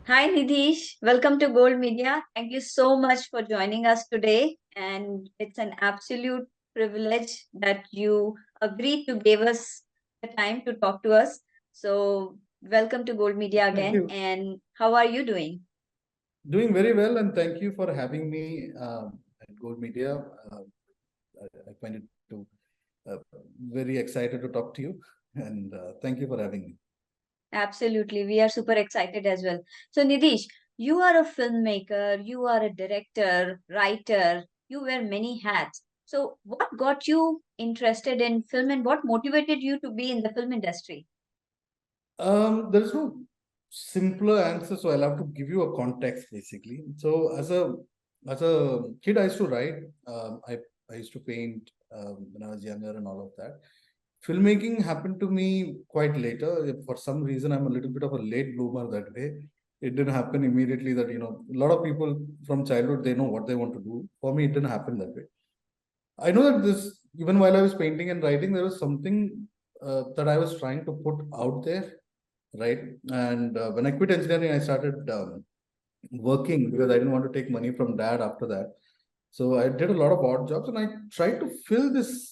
Hi Nidhish, welcome to Gold Media. Thank you so much for joining us today. And it's an absolute privilege that you agreed to give us the time to talk to us. So, welcome to Gold Media Thank again. you. And how are you doing? Doing very well, and thank you for having me at Gold Media. I find it to very excited to talk to you, and thank you for having me. Absolutely. We are super excited as well. So, Nidhish, you are a filmmaker, you are a director, writer, you wear many hats. So, what got you interested in film and what motivated you to be in the film industry? There is no simpler answer, so I'll have to give you a context basically. So as a kid, I used to write. I used to paint when I was younger and all of that. Filmmaking happened to me quite later. For some reason, I'm a little bit of a late bloomer that way. It didn't happen immediately that, a lot of people from childhood, they know what they want to do. For me, it didn't happen that way. I know that even while I was painting and writing, there was something that I was trying to put out there, right? And when I quit engineering, I started working because I didn't want to take money from dad after that. So I did a lot of odd jobs, and I tried to fill this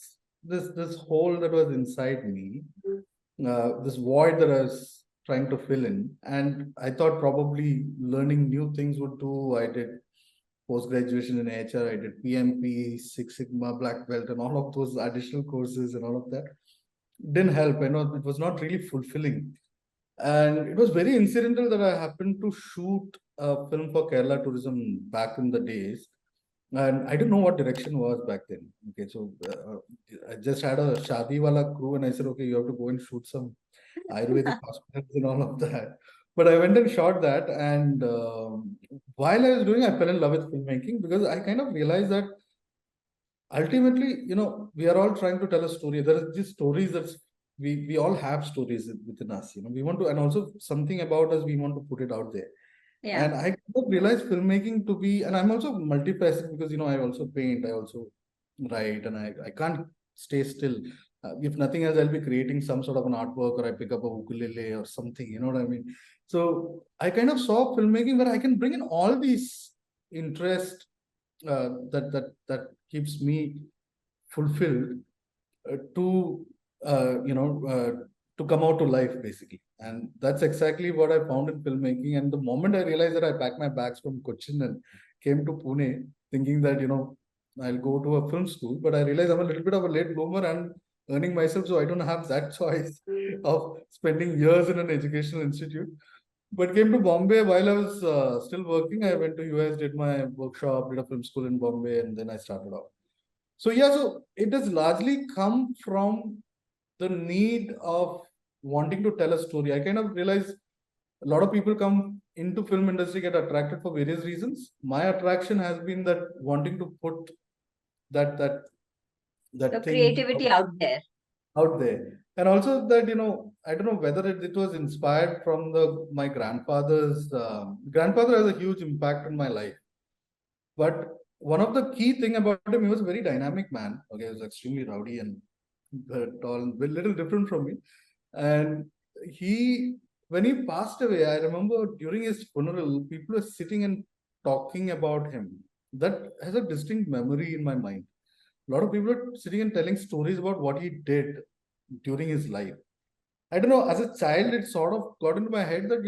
hole that was inside me, this void that I was trying to fill in. And I thought probably learning new things would do. I did post graduation in HR, I did PMP, Six Sigma, Black Belt, and all of those additional courses and all of that. Didn't help. I know it was not really fulfilling. And it was very incidental that I happened to shoot a film for Kerala Tourism back in the days. And I didn't know what direction was back then. Okay, so I just had a Shadi Wala crew, and I said, okay, you have to go and shoot some Ayurvedic hospitals and all of that. But I went and shot that, and while I was doing, I fell in love with filmmaking because I kind of realized that ultimately, we are all trying to tell a story. There are these stories that we all have stories within us. We want to, and also something about us, we want to put it out there. Yeah. And I kind of realized filmmaking to be, and I'm also multifaceted because I also paint, I also write, and I can't stay still. If nothing else, I'll be creating some sort of an artwork, or I pick up a ukulele or something. You know what I mean? So I kind of saw filmmaking where I can bring in all these interest that keeps me fulfilled to to come out to life basically. And that's exactly what I found in filmmaking. And the moment I realized that, I packed my bags from Cochin and came to Pune thinking that I'll go to a film school, but I realized I'm a little bit of a late bloomer and earning myself, so I don't have that choice of spending years in an educational institute. But came to Bombay while I was still working. I went to US, did my workshop, did a film school in Bombay, and then I started off. So yeah, so it has largely come from the need of wanting to tell a story. I kind of realize a lot of people come into film industry, get attracted for various reasons. My attraction has been that wanting to put that that The that thing creativity out there. out there. And also that, I don't know whether it was inspired from my grandfather's. Grandfather has a huge impact on my life. But one of the key thing about him, he was a very dynamic man. Okay, he was extrememely rowdy and tall, a little different from me. And when he passed away, I remember during his funeral, people were sitting and talking about him. That has a distinct memory in my mind. A lot of people are sitting and telling stories about what he did during his life. I don't know, as a child, it sort of got into my head that,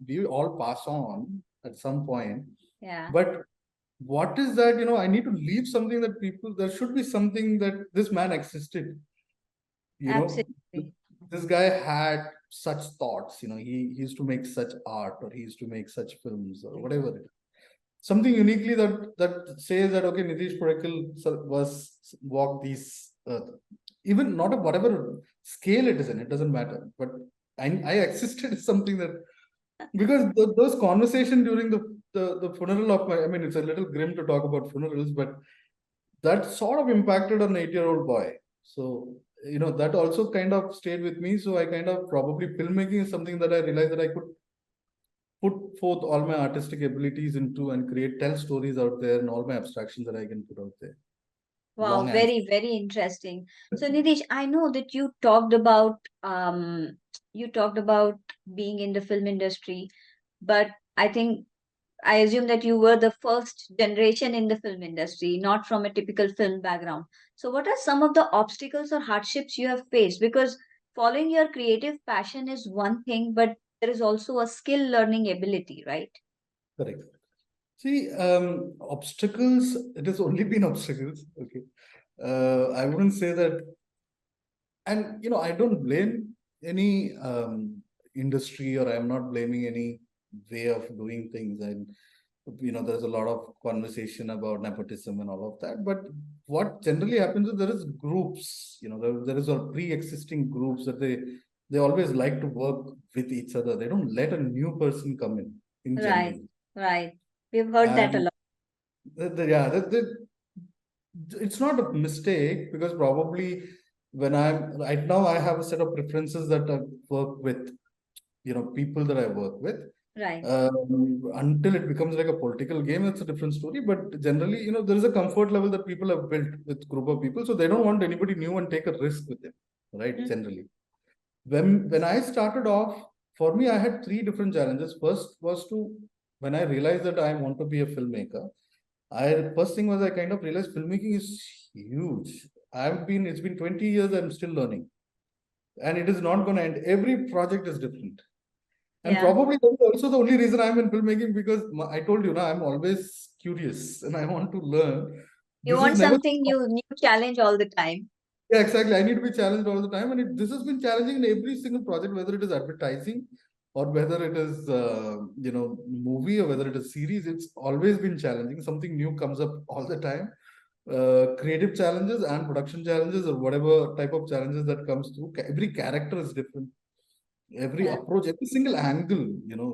we all pass on at some point. Yeah. But what is that? I need to leave something that there should be something that this man existed. You know, Absolutely. this guy had such thoughts. He used to make such art, or he used to make such films, or whatever it is. Something uniquely that says that, okay, Niddhish Puuzhakkal was walked these even not at whatever scale it is in, it doesn't matter. But I existed is something that, because those conversation during the funeral of my, I mean, it's a little grim to talk about funerals, but that sort of impacted an 8-year-old boy. So, that also kind of stayed with me. So I kind of, probably filmmaking is something that I realized that I could put forth all my artistic abilities into and tell stories out there, and all my abstractions that I can put out there. Wow, Long answer. very, very interesting. So Nidhish, I know that you talked about being in the film industry, but I think I assume that you were the first generation in the film industry, not from a typical film background. So, what are some of the obstacles or hardships you have faced? Because following your creative passion is one thing, but there is also a skill learning ability, right? Correct. See, obstacles, it has only been obstacles. Okay. I wouldn't say that, and I don't blame any industry, or I'm not blaming any way of doing things. And there's a lot of conversation about nepotism and all of that. But what generally happens is there is groups, there is a pre-existing groups that they always like to work with each other. They don't let a new person come in Right, general. right. We've heard that a And lot. yeah, it's not a mistake, because probably when I'm right now, I have a set of preferences that I work with, people that I work with. Right. Until it becomes like a political game, it's a different story. But generally, there is a comfort level that people have built with group of people, so they don't want anybody new and take a risk with them, right? Mm. Generally, when I started off, for me, I had three different challenges. First was to when I realized that I want to be a filmmaker. I first thing was I kind of realized filmmaking is huge. It's been 20 years, I'm still learning. And it is not going to end. Every project is different. And Yeah. probably that's also the only reason I'm in filmmaking, because I told you, I'm always curious and I want to learn. You This is want never. something new challenge all the time. Yeah, exactly. I need to be challenged all the time, and this has been challenging in every single project, whether it is advertising or whether it is movie or whether it is series. It's always been challenging. Something new comes up all the time. Creative challenges and production challenges, or whatever type of challenges that comes through. Every character is different. Every Yeah. approach, every single angle,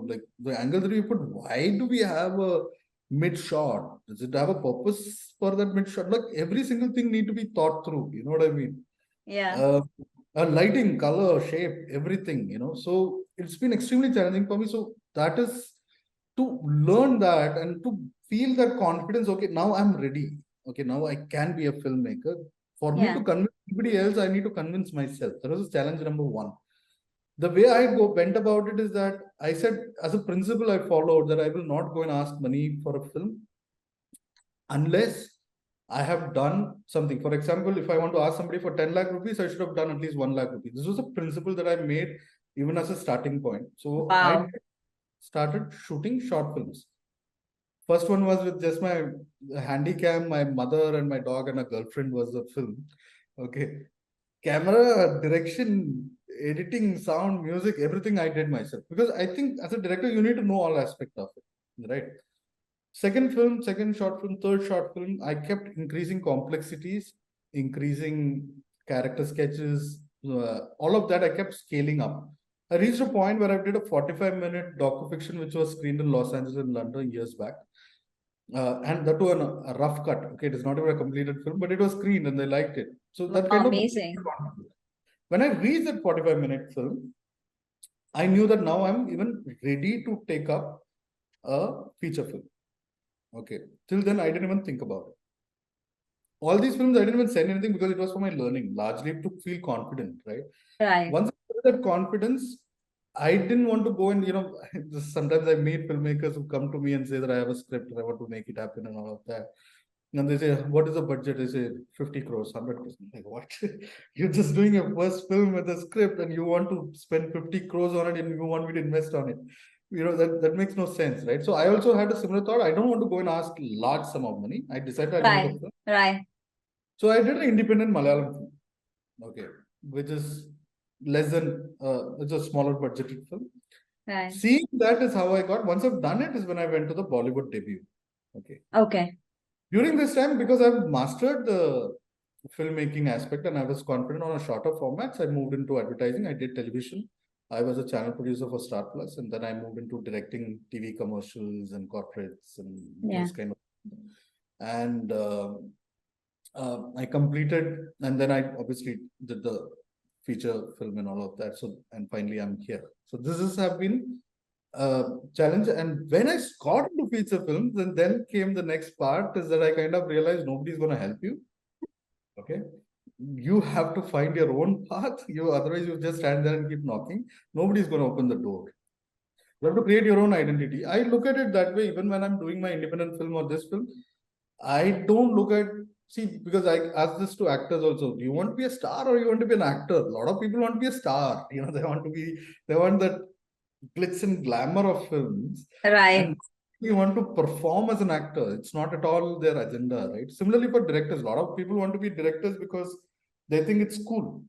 like the angle that we put. Why do we have a mid shot? Does it have a purpose for that mid shot? Like every single thing need to be thought through. You know what I mean? Yeah. uh, Lighting, color, shape, everything, so it's been extremely challenging for me. So that is to learn that and to feel that confidence. Okay, now I'm ready. Okay, now I can be a filmmaker. For me Yeah. to convince anybody else, I need to convince myself. That was challenge number one. The way I went about it is that I said, as a principle, I followed that I will not go and ask money for a film unless I have done something. For example, if I want to ask somebody for 10 lakh rupees, I should have done at least 1 lakh rupees. This was a principle that I made even as a starting point. So I Wow. started shooting short films. First one was with just my handy cam, my mother and my dog and a girlfriend was the film. Okay. Camera, direction, editing, sound, music, everything I did myself. Because I think as a director, you need to know all aspects of it. Right. Second film, second short film, third short film, I kept increasing complexities, increasing character sketches, all of that I kept scaling up. I reached a point where I did a 45-minute docu-fiction which was screened in Los Angeles and London years back. And that was a rough cut. Okay, it is not even a completed film, but it was screened and they liked it. So that Wow, kind of amazing. when I reached that 45-minute film, I knew that now I'm even ready to take up a feature film. Okay. Till then, I didn't even think about it. All these films, I didn't even say anything because it was for my learning, largely to feel confident, right? Right. Once I got that confidence, I didn't want to go and, sometimes I meet filmmakers who come to me and say that I have a script and I want to make it happen and all of that. And they say, what is the budget? I say 50 crores, 100 crores. Like, what? You're just doing a first film with a script and you want to spend 50 crores on it and you want me to invest on it. That makes no sense, right? So I also had a similar thought. I don't want to go and ask large sum of money. I decided I'll make a Right. film. Right. So I did an independent Malayalam film, okay, which is less than, it's a smaller budgeted film. Right. Seeing that is how I got. Once I've done it is when I went to the Bollywood debut. Okay. Okay. During this time, because I've mastered the filmmaking aspect and I was confident on a shorter formats, I moved into advertising. I did television. I was a channel producer for Star Plus, and then I moved into directing TV commercials and corporates and Yeah. those kind of. And I completed, and then I obviously did the feature film and all of that. So, and finally, I'm here. So this has have been a challenge. And when I got into feature films, and then came the next part is that I kind of realized nobody's going to help you. Okay, you have to find your own path. You otherwise you just stand there and keep knocking. Nobody's going to open the door. You have to create your own identity. I look at it that way. Even when I'm doing my independent film or this film, I don't look at, see, because I ask this to actors also. Do you want to be a star or you want to be an actor? A lot of people want to be a star. They want that glitz and glamour of films. Right. And you want to perform as an actor. It's not at all their agenda, right? Similarly for directors, a lot of people want to be directors because they think it's cool.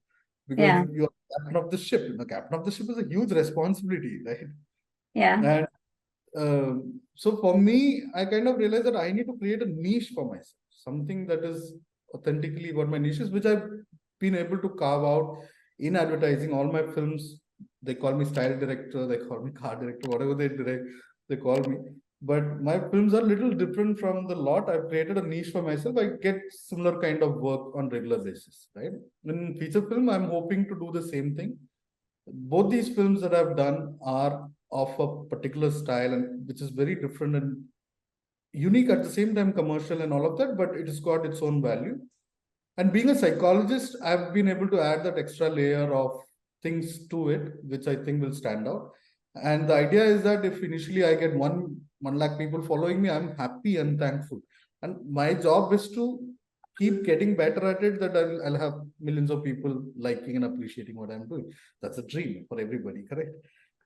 Because Yeah. you're captain of the ship. The captain of the ship is a huge responsibility, right? Yeah. And so for me, I kind of realized that I need to create a niche for myself, something that is authentically what my niche is, which I've been able to carve out in advertising. All my films, they call me style director, they call me car director, whatever they direct, they call me. But my films are a little different from the lot. I've created a niche for myself. I get similar kind of work on regular basis, right? In feature film, I'm hoping to do the same thing. Both these films that I've done are of a particular style and which is very different and unique at the same time, commercial and all of that, but it has got its own value. And being a psychologist, I've been able to add that extra layer of things to it, which I think will stand out. And the idea is that if initially I get 1 lakh people following me, I'm happy and thankful. And my job is to keep getting better at it, that I'll have millions of people liking and appreciating what I'm doing. That's a dream for everybody, correct?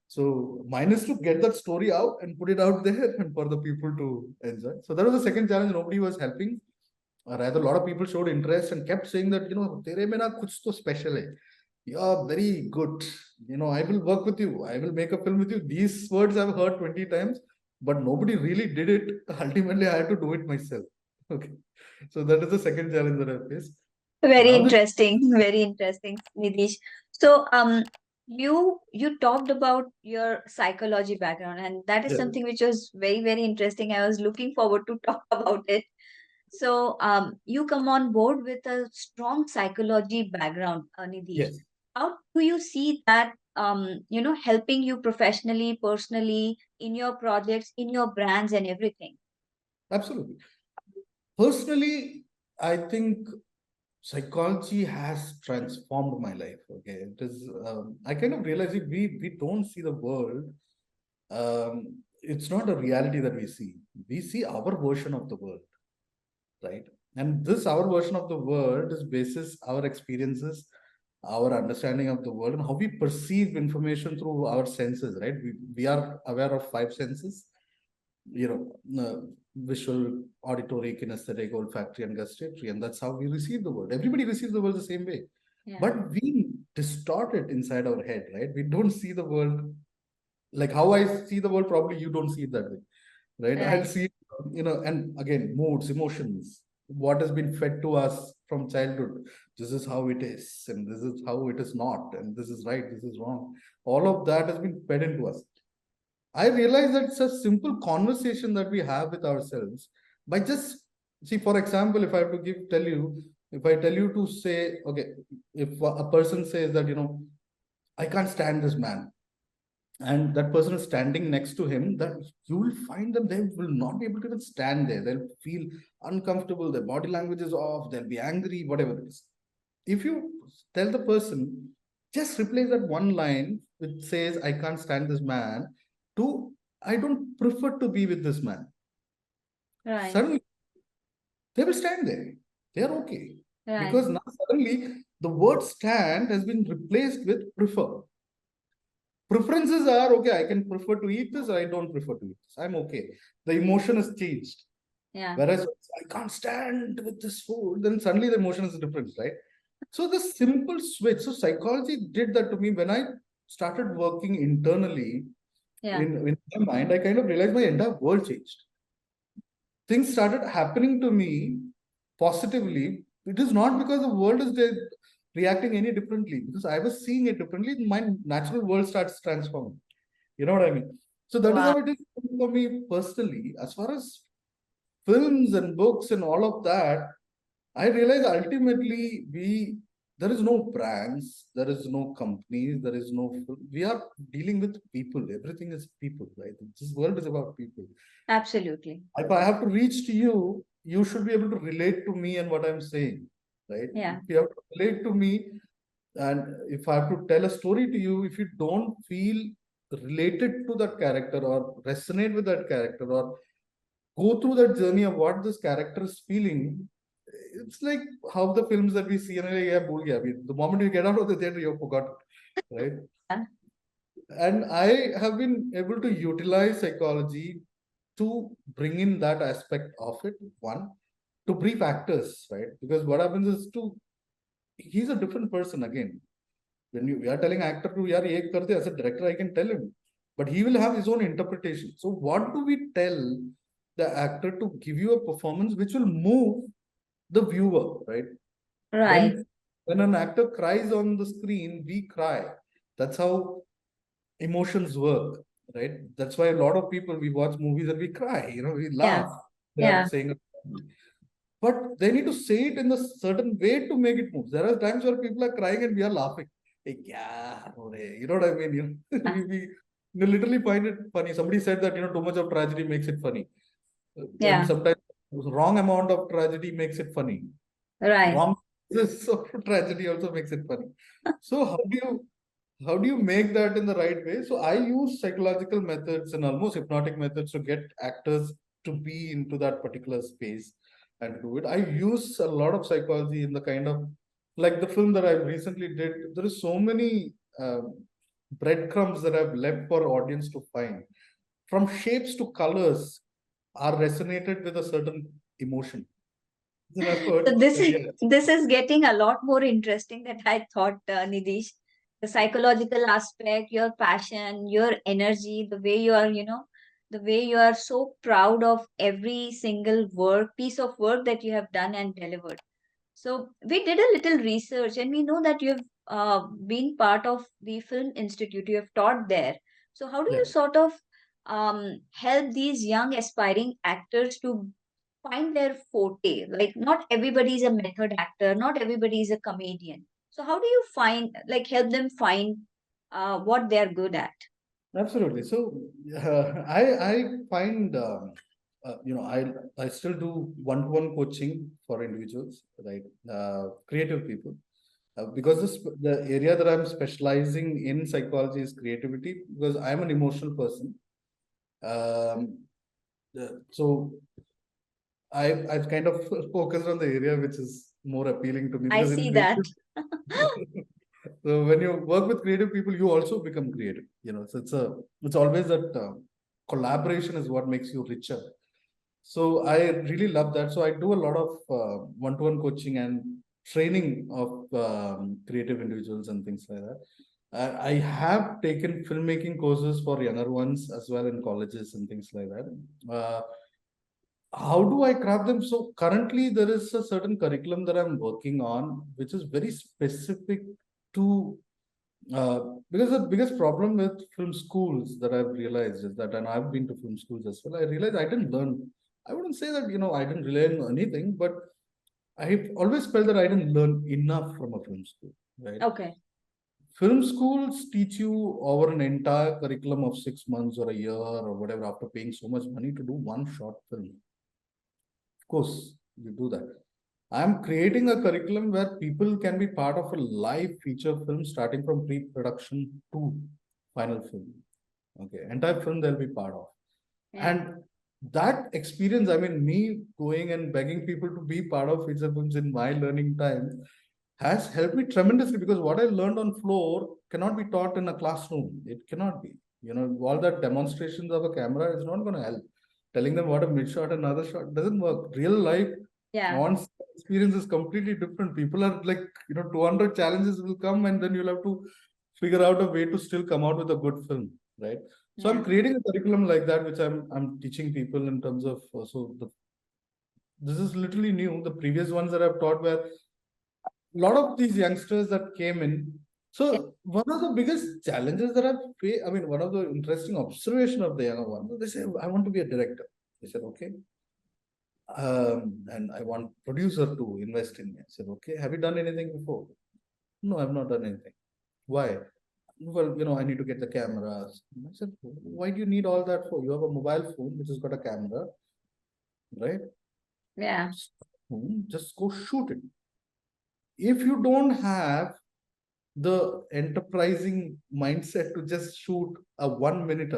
So mine is to get that story out and put it out there and for the people to enjoy. So that was the second challenge. Nobody was helping. Rather, a lot of people showed interest and kept saying that, tere mein na kuch to special hai. You're very good. I will work with you. I will make a film with you. These words I've heard 20 times, but nobody really did it. Ultimately, I had to do it myself. Okay. So that is the second challenge that I faced. Very Now the interesting. Very interesting, Nidish. So, you talked about your psychology background, and that is yeah, something which was very, very interesting. I was looking forward to talk about it. So, you come on board with a strong psychology background, Nidish. yes, How do you see that, helping you professionally, personally, in your projects, in your brands, and everything? absolutely. Personally, I think psychology has transformed my life. Okay, it is. I kind of realize if we don't see the world, it's not a reality that we see. We see our version of the world, right? And this our version of the world is basis our experiences, our understanding of the world, and how we perceive information through our senses, right? We are aware of 5 senses, visual, auditory, kinesthetic, olfactory, and gustatory, and that's how we receive the world. Everybody receives the world the same way, Yeah. but we distort it inside our head, right? We don't see the world like how I see the world. Probably you don't see it that way, right? I'll Right. see, and again, moods, emotions, what has been fed to us from childhood. This is how it is, and this is how it is not, and this is right, this is wrong. All of that has been fed into us. I realize that it's a simple conversation that we have with ourselves by just see, for example, if I have to if I tell you to say, okay, if a person says that, I can't stand this man, and that person is standing next to him, that you will find them, they will not be able to even stand there. They'll feel uncomfortable, their body language is off, they'll be angry, whatever it is. If you tell the person, just replace that one line which says, I can't stand this man, to I don't prefer to be with this man. Right. Suddenly, they will stand there. They are okay. Right. Because now suddenly the word stand has been replaced with prefer. Preferences are okay, I can prefer to eat this, or I don't prefer to eat this. I'm okay. The emotion has changed. Yeah. Whereas I can't stand with this food, then suddenly the emotion is different, right? So the simple switch. So psychology did that to me when I started working internally Yeah. in my mind. I kind of realized my entire world changed. Things started happening to me positively. It is not because the world is there reacting any differently, because I was seeing it differently. My natural world starts transforming. You know what I mean? So that is Wow. how it is for me personally. As far as films and books and all of that, I realize ultimately there is no brands, there is no companies, there is no we are dealing with people. Everything is people, right? This world is about people. Absolutely. If I have to reach to you, you should be able to relate to me and what I'm saying, right? Yeah. If you have to relate to me, and if I have to tell a story to you, if you don't feel related to that character or resonate with that character or go through that journey of what this character is feeling. It's like how the films that we see, and like, yeah, bhul gaya. The moment you get out of the theater, you forgot, right? Yeah. And I have been able to utilize psychology to bring in that aspect of it. One, to brief actors, right? Because what happens is he's a different person again. When we are telling actor to yaar ye kar de, as a director, I can tell him, but he will have his own interpretation. So what do we tell the actor to give you a performance which will move the viewer, right? Right. When an actor cries on the screen, we cry. That's how emotions work, right? That's why a lot of people, we watch movies and we cry, we Yeah. laugh. They are Yeah. saying, but they need to say it in a certain way to make it move. There are times where people are crying and we are laughing. Hey, yeah, you know what I mean? We literally find it funny. Somebody said that too much of tragedy makes it funny, and Yeah. sometimes wrong amount of tragedy makes it funny. Right. Wrong so tragedy also makes it funny. So how do you make that in the right way? So I use psychological methods and almost hypnotic methods to get actors to be into that particular space and do it. I use a lot of psychology in the kind of, like the film that I recently did. There is so many breadcrumbs that I've left for audience to find, from shapes to colors, are resonated with a certain emotion. It's an effort, So this but is yeah. this is getting a lot more interesting than I thought, Nidish. The psychological aspect, your passion, your energy, the way you are, the way you are so proud of every single piece of work that you have done and delivered. So we did a little research, and we know that you've been part of the Film Institute. You have taught there. So how do Yeah. you sort of help these young aspiring actors to find their forte? Like, not everybody is a method actor, not everybody is a comedian. So how do you help them find what they're good at? Absolutely. So I find I still do one-to-one coaching for individuals, right? Creative people, because the area that I'm specializing in psychology is creativity, because I'm an emotional person. So I've kind of focused on the area which is more appealing to me, I because see in that. creative. So when you work with creative people, you also become creative. So it's always that collaboration is what makes you richer. So I really love that. So I do a lot of one-to-one coaching and training of creative individuals and things like that. I have taken filmmaking courses for younger ones as well in colleges and things like that. How do I craft them? So currently there is a certain curriculum that I'm working on, which is very specific to, because the biggest problem with film schools that I've realized is that, and I've been to film schools as well, I realized I didn't learn. I wouldn't say that, I didn't learn anything, but I always felt that I didn't learn enough from a film school, right? Okay. Film schools teach you over an entire curriculum of 6 months or a year or whatever, after paying so much money to do one short film. Of course, you do that. I'm creating a curriculum where people can be part of a live feature film starting from pre-production to final film. Okay, entire film they'll be part of. Yeah. And that experience, I mean, me going and begging people to be part of feature films in my learning time has helped me tremendously, because what I learned on floor cannot be taught in a classroom. It cannot be. All that demonstrations of a camera is not going to help. Telling them what a mid shot and another shot doesn't work. Real life Yeah. on experience is completely different. People are like, 200 challenges will come, and then you'll have to figure out a way to still come out with a good film, right? So I'm Yeah. creating a curriculum like that, which I'm teaching people in terms of, this is literally new. The previous ones that I've taught were a lot of these youngsters that came in. Yeah. So one of the biggest challenges that I've faced, I mean, one of the interesting observation of the younger ones, they say, I want to be a director. They said, okay. And I want producer to invest in me. I said, okay, have you done anything before? No, I've not done anything. Why? Well, I need to get the cameras. I said, why do you need all that for? You have a mobile phone which has got a camera, right? Yeah. Just go shoot it. If you don't have the enterprising mindset to just shoot a 1 minute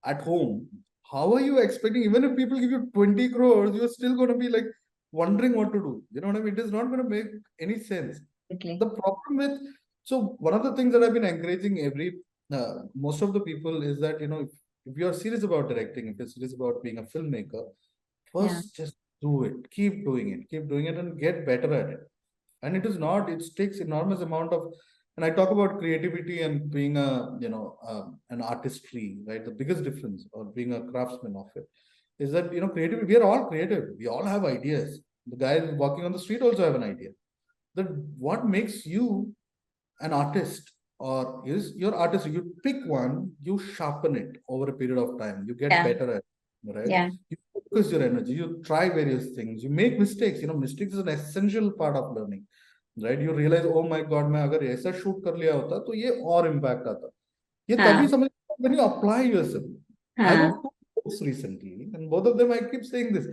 at home. How are you expecting, even if people give you 20 crores, you're still going to be like wondering what to do? You know what I mean? It is not going to make any sense. Okay. The problem with, so one of the things that I've been encouraging most of the people is that, if you're serious about directing, if you're serious about being a filmmaker, Yeah. first just do it, keep doing it and get better at it. And it is not, it takes enormous amount of, and I talk about creativity and being an artistry, right? The biggest difference, or being a craftsman of it, is that, creativity, we are all creative, we all have ideas. The guy walking on the street also have an idea. That what makes you an artist, or is your artist, you pick one, you sharpen it over a period of time, you get Yeah. better at it, right? Yeah. You focus your energy, you try various things, you make mistakes. Mistakes is an essential part of learning, right? You realize, oh my god, मैं अगर ऐसा shoot कर लिया होता तो ये और impact आता. ये तभी हाँ. समझ, when you apply yourself. I हाँ. wrote 2 books recently, and both of them I keep saying this.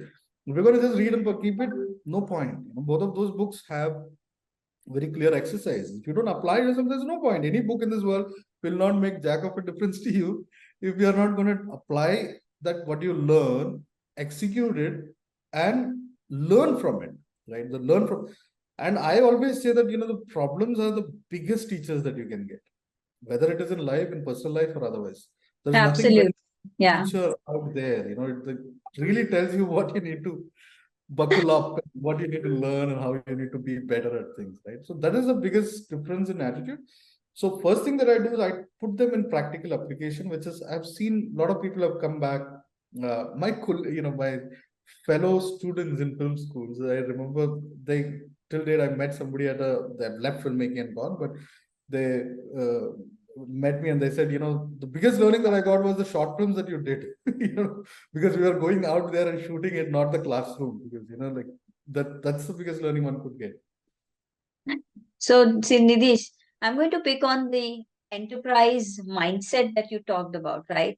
We're going to just read and keep it, no point. Both of those books have very clear exercise. If you don't apply yourself, there's no point. Any book in this world will not make jack of a difference to you if you are not going to apply that what you learn, execute it, and learn from it. Right? The learn from, and I always say that the problems are the biggest teachers that you can get, whether it is in life, in personal life, or otherwise. There's nothing better Absolute. Yeah. teacher out there. It really tells you what you need to buckle up, what you need to learn, and how you need to be better at things, right? So that is the biggest difference in attitude. So first thing that I do is I put them in practical application, which is, I've seen a lot of people have come back. My fellow students in film schools, I remember they, till date, I met somebody they've left filmmaking and gone, but they met me and they said, the biggest learning that I got was the short films that you did, because we are going out there and shooting it, not the classroom, because, like that's the biggest learning one could get. So, see, Nidhish, I'm going to pick on the enterprise mindset that you talked about, right?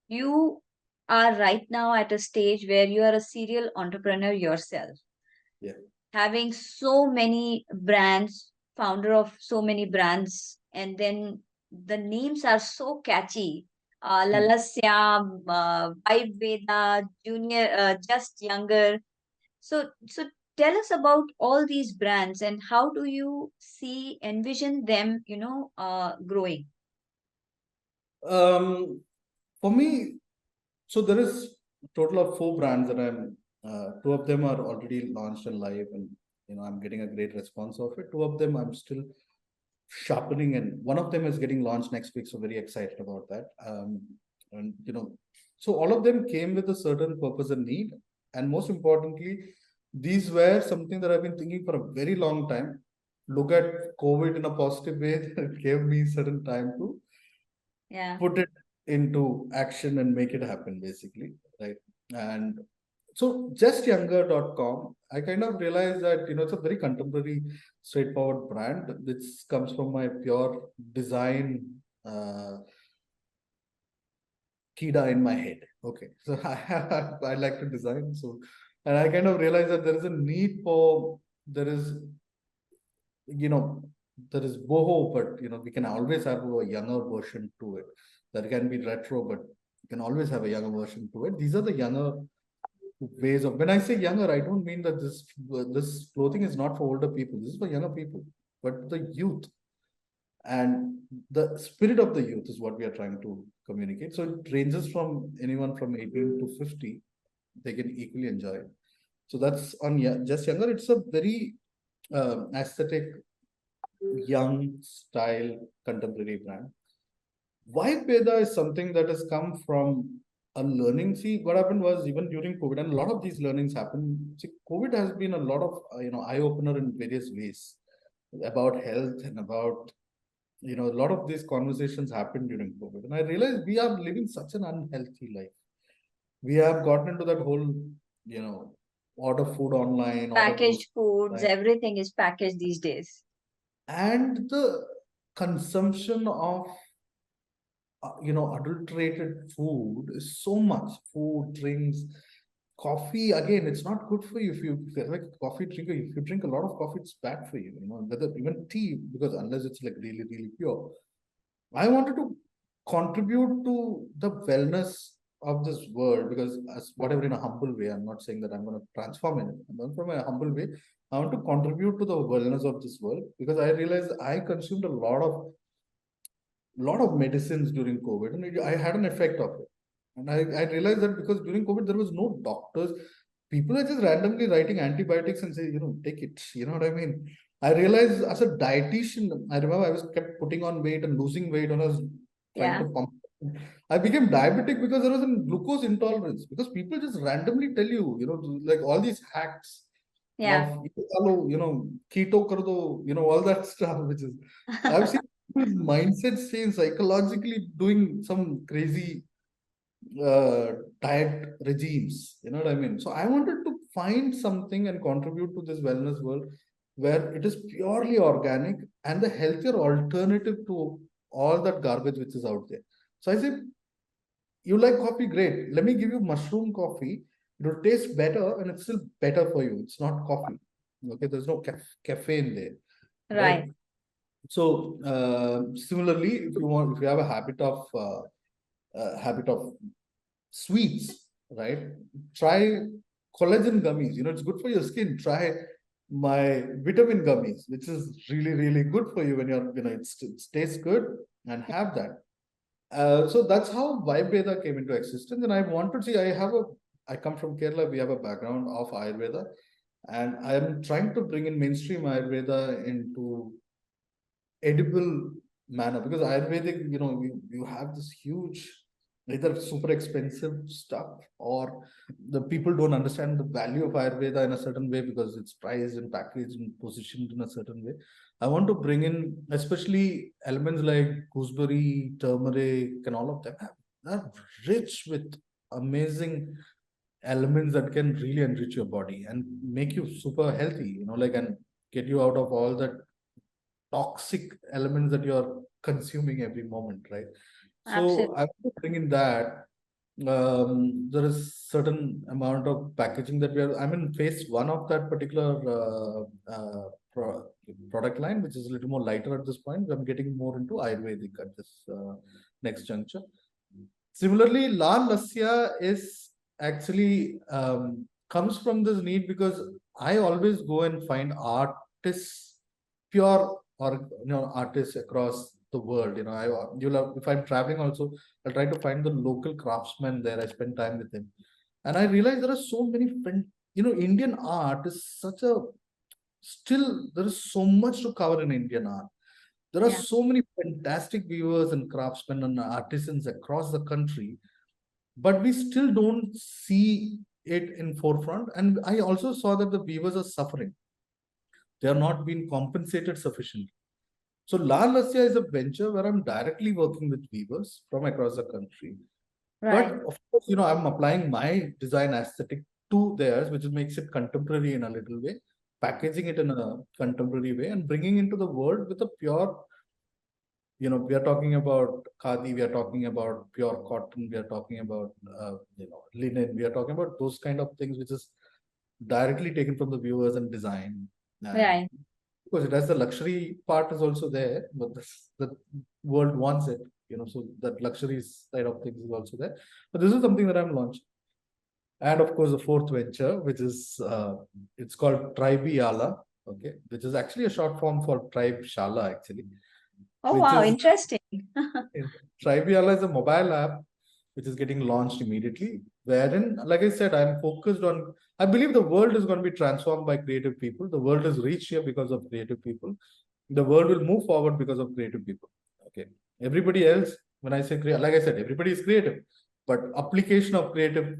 You are right now at a stage where you are a serial entrepreneur yourself, Yeah. having so many brands, founder of so many brands, and then the names are so catchy. Lalasya, Vibeveda, Junior, Just Younger. So tell us about all these brands and how do you envision them, growing? For me, so there is a total of 4 brands that I'm. 2 of them are already launched and live, and I'm getting a great response of it. 2 of them I'm still sharpening, and one of them is getting launched next week. So very excited about that. And so all of them came with a certain purpose and need, and most importantly, these were something that I've been thinking for a very long time. Look at COVID in a positive way. That gave me certain time to put it into action and make it happen, basically, right? And so justyounger.com, I kind of realized that it's a very contemporary, straightforward brand which comes from my pure design kida in my head. Okay, so I like to design. So, and I kind of realized that there is a need for, there is, you know there is boho, but we can always have a younger version to it. That can be retro, but you can always have a younger version to it. These are the younger ways of, when I say younger, I don't mean that this clothing is not for older people. This is for younger people, but the youth, and the spirit of the youth is what we are trying to communicate. So it ranges from anyone from 18 to 50. They can equally enjoy it. So that's on, yeah, Just Younger. It's a very aesthetic, young style contemporary brand. Vibeveda is something that has come from a learning. See, what happened was, even during COVID, and a lot of these learnings happen. See, COVID has been a lot of eye opener in various ways about health, and about a lot of these conversations happened during COVID. And I realized we are living such an unhealthy life. We have gotten into that whole, order food online, order groceries Packaged foods, online, everything is packaged these days. and the consumption of adulterated food is so much. Food, drinks, coffee, again, it's not good for you. If you're like a coffee drinker, if you drink a lot of coffee, it's bad for you, whether even tea, because unless it's like really, really pure. I wanted to contribute to the wellness of this world, because as whatever, in a humble way, I'm not saying that I'm going to transform it. But from a humble way, I want to contribute to the wellness of this world, because I realized I consumed a lot of medicines during COVID, and I had an effect of it. And I realized that because during COVID there was no doctors, people are just randomly writing antibiotics and say, take it. You know what I mean? I realized as a dietitian, I remember I was kept putting on weight and losing weight when I was trying to Yeah. pump. I became diabetic because there was a glucose intolerance. Because people just randomly tell you, like all these hacks Yeah. of, keto kar do, all that stuff, which is, I've seen people's mindset change psychologically doing some crazy uh, diet regimes. You know what I mean? So I wanted to find something and contribute to this wellness world where it is purely organic and the healthier alternative to all that garbage which is out there. So I said, you like coffee? Great. Let me give you mushroom coffee. It will taste better and it's still better for you. It's not coffee. Okay, there's no caffeine there, right? Right. So similarly, if you have a habit of sweets, right? Try collagen gummies. It's good for your skin. Try my vitamin gummies, which is really, really good for you when it tastes good, and have that. So that's how Vibeveda came into existence. And I want to see, I come from Kerala, we have a background of Ayurveda, and I am trying to bring in mainstream Ayurveda into edible manner, because Ayurvedic, you have this huge, either super expensive stuff, or the people don't understand the value of Ayurveda in a certain way because it's priced and packaged and positioned in a certain way. I want to bring in especially elements like gooseberry, turmeric, and all of them are rich with amazing elements that can really enrich your body and make you super healthy, and get you out of all that toxic elements that you're consuming every moment, right? Absolutely. So I want to bring in that. There is certain amount of packaging that I'm in phase one of that particular product line, which is a little more lighter at this point. I'm getting more into Ayurvedic at this next juncture. Similarly, Lalasya is actually comes from this need, because I always go and find artists, pure or artists across the world. If I'm traveling also, I'll try to find the local craftsman there. I spend time with him, and I realize there are so many Indian art is such a, still there is so much to cover in Indian art. There are Yeah. so many fantastic weavers and craftsmen and artisans across the country, but we still don't see it in forefront. And I also saw that the weavers are suffering. They are not being compensated sufficiently. So La Lasya is a venture where I'm directly working with weavers from across the country. But Right. of course, I'm applying my design aesthetic to theirs, which makes it contemporary in a little way, packaging it in a contemporary way, and bringing into the world with a pure, we are talking about khadi, we are talking about pure cotton, we are talking about, linen, we are talking about those kind of things, which is directly taken from the viewers and design. And Right. because it has the luxury part is also there, but the world wants it, so that luxury side of things is also there. But this is something that I'm launching. And of course, the fourth venture, which is it's called Tribeala, okay, which is actually a short form for Tribe Shala, actually, Oh, which wow. is Interesting. Tribeala is a mobile app which is getting launched immediately. Wherein, like I said, I'm focused on. I believe the world is going to be transformed by creative people. The world has reached here because of creative people. The world will move forward because of creative people. Okay, everybody else. When I say like I said, everybody is creative, but application of creative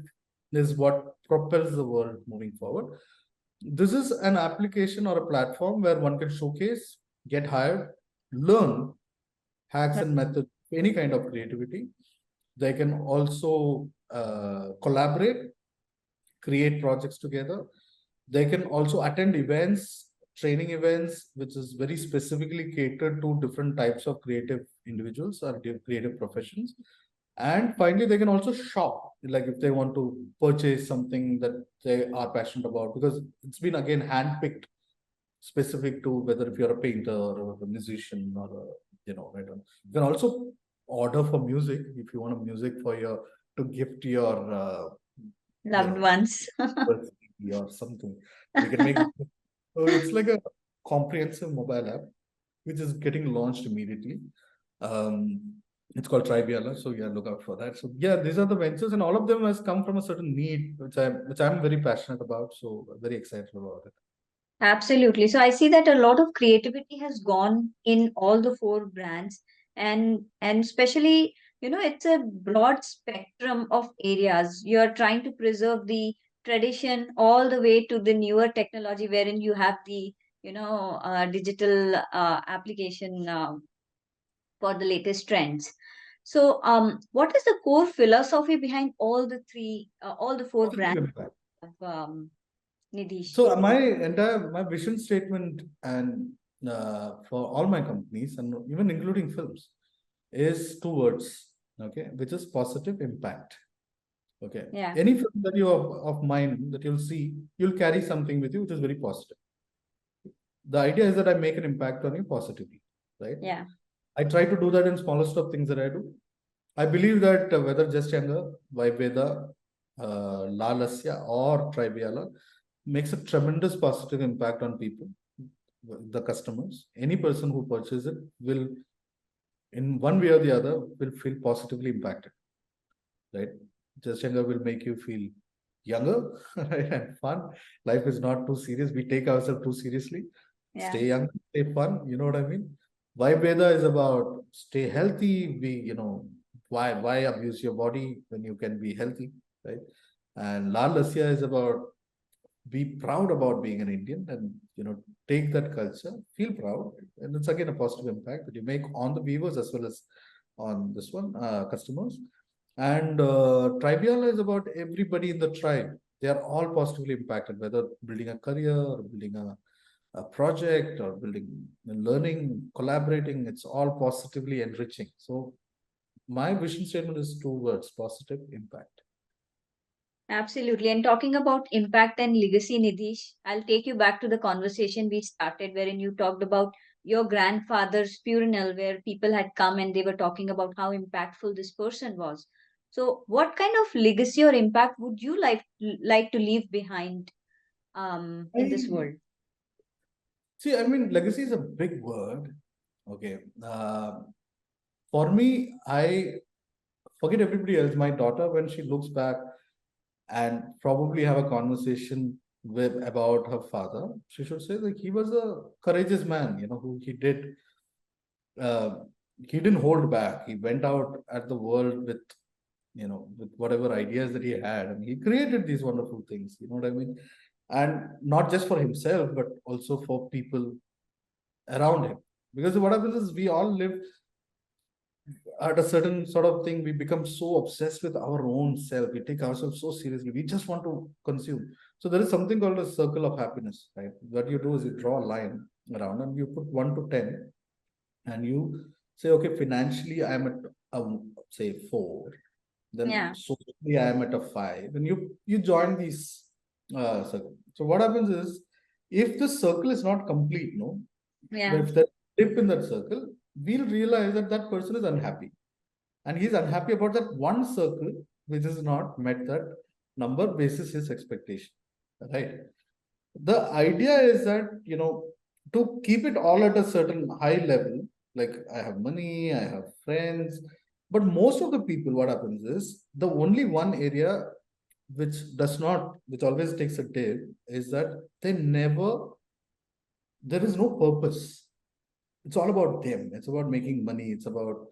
is what propels the world moving forward. This is an application or a platform where one can showcase, get hired, learn hacks and methods, any kind of creativity. They can also collaborate, create projects together. They can also attend events, training events, which is very specifically catered to different types of creative individuals or creative professions. And finally, they can also shop, like if they want to purchase something that they are passionate about, because it's been again handpicked specific to whether if you're a painter or a musician or a, right. You can also order for music if you want a music for your to gift your Loved ones. birthday or something. We can make so it's like a comprehensive mobile app which is getting launched immediately. Um, it's called Tribeala, so yeah, look out for that. So yeah, these are the ventures, and all of them has come from a certain need, which I'm very passionate about. So very excited about it. Absolutely. So I see that a lot of creativity has gone in all the four brands, and especially, it's a broad spectrum of areas. You're trying to preserve the tradition all the way to the newer technology, wherein you have the, digital application for the latest trends. So, what is the core philosophy behind all the four Positive brands impact. of Nidhish? So my vision statement and for all my companies and even including films is two words, okay, which is positive impact. Okay, Yeah, any film that you of mine that you'll see, you'll carry something with you which is very positive. The idea is that I make an impact on you positively, right? yeah, I try to do that in smallest of things that I do. I believe that whether Just Younger, Vibeveda, Lalasya, or Tribeala makes a tremendous positive impact on people, the customers. Any person who purchases it will, in one way or the other, will feel positively impacted, right? Just Younger will make you feel younger, right, and fun. Life is not too serious. We take ourselves too seriously. yeah. Stay young, stay fun. You know what I mean? Vibeveda is about stay healthy. Why abuse your body when you can be healthy, right? And Lalasya is about be proud about being an Indian and take that culture, feel proud, and it's again a positive impact that you make on the viewers as well as on this one customers. And Tribeala is about everybody in the tribe. They are all positively impacted, whether building a career or building a project or building learning, collaborating. It's all positively enriching. So my vision statement is two words: positive impact. Absolutely. And talking about impact and legacy, Nidhish, I'll take you back to the conversation we started, wherein you talked about your grandfather's funeral, where people had come and they were talking about how impactful this person was. So, what kind of legacy or impact would you like to leave behind in this I world? see. I mean, legacy is a big word. Okay. For me, I forget everybody else. My daughter, when she looks back and probably have a conversation with about her father, she should say like he was a courageous man. Who uh, he didn't hold back. He went out at the world with with whatever ideas that he had, and he created these wonderful things. You know what I mean? And not just for himself, but also for people around him. Because what happens is we all live at a certain sort of thing, we become so obsessed with our own self. We take ourselves so seriously. We just want to consume. So there is something called a circle of happiness, right? What you do is you draw a line around and you put 1 to 10, and you say, okay, financially I am at say 4. Then Yeah, socially I am at a 5. And you join these circle. So what happens is if the circle is not complete, no, yeah, if there's a dip in that circle, we'll realize that that person is unhappy. And he's unhappy about that one circle which is not met that number basis his expectation. Right. The idea is that, to keep it all at a certain high level, like I have money, I have friends, but most of the people, what happens is the only one area which always takes a dip is that there is no purpose. It's all about them. It's about making money. It's about,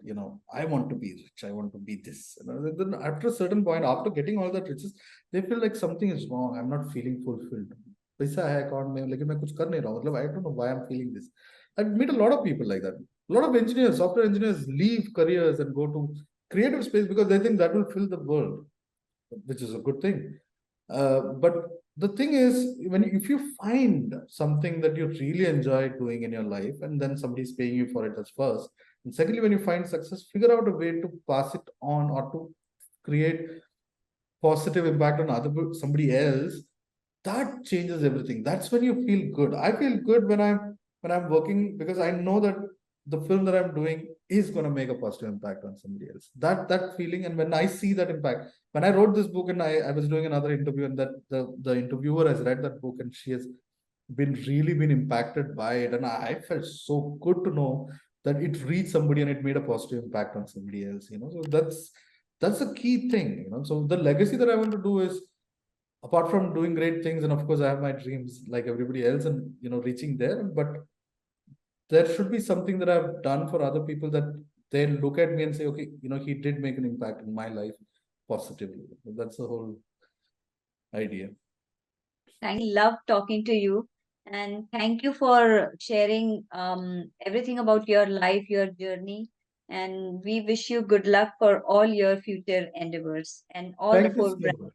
I want to be rich. I want to be this. And then after a certain point, after getting all that riches, they feel like something is wrong. I'm not feeling fulfilled. पैसा है account में लेकिन मैं कुछ कर नहीं रहा हूँ. मतलब I don't know why I'm feeling this. I meet a lot of people like that. A lot of engineers, software engineers leave careers and go to creative space because they think that will fill the world, which is a good thing. But the thing is, if you find something that you really enjoy doing in your life, and then somebody's paying you for it, as first. And secondly, when you find success, figure out a way to pass it on or to create positive impact on somebody else. That changes everything. That's when you feel good. I feel good when I'm working, because I know that the film that I'm doing is going to make a positive impact on somebody else. That feeling, and when I see that impact, when I wrote this book and I was doing another interview, and that the interviewer has read that book and she has been impacted by it, and I felt so good to know that it reached somebody and it made a positive impact on somebody else. So that's a key thing. So the legacy that I want to do is, apart from doing great things, and of course I have my dreams like everybody else, and reaching there, but there should be something that I've done for other people, that they look at me and say, okay, he did make an impact in my life positively. That's the whole idea. I love talking to you. And thank you for sharing everything about your life, your journey. And we wish you good luck for all your future endeavors and all the Thank you four so brands. much.